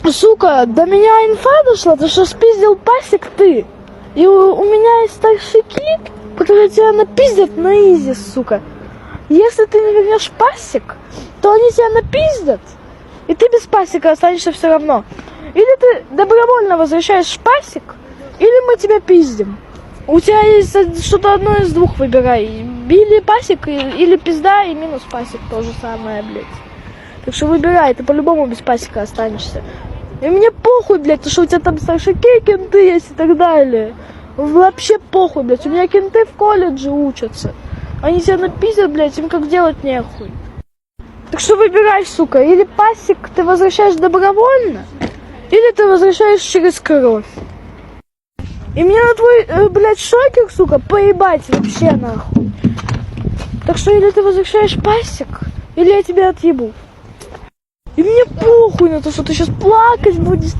Сука, до меня инфа дошла, то что спиздил пасек ты. И у меня есть старшики, которые тебя напиздят на изи, сука. Если ты не вернешь пасек, то они тебя напиздят, и ты без пасека останешься все равно. Или ты добровольно возвращаешь пасек, или мы тебя пиздим. У тебя есть что-то одно из двух, выбирай. Или пасек, или пизда, и минус пасек, то же самое, блядь. Так что выбирай, ты по-любому без пасека останешься. И мне похуй, блядь, то что у тебя там старшаки, кенты есть и так далее. Вообще похуй, блядь. У меня кенты в колледже учатся. Они тебя напиздят, блядь, им как делать нехуй. Так что выбирай, сука, или пасек ты возвращаешь добровольно, или ты возвращаешь через кровь. И мне на твой, блядь, шокер, сука, поебать вообще нахуй. Так что или ты возвращаешь пасек, или я тебя отъебу. И мне похуй на то, что ты сейчас плакать будешь.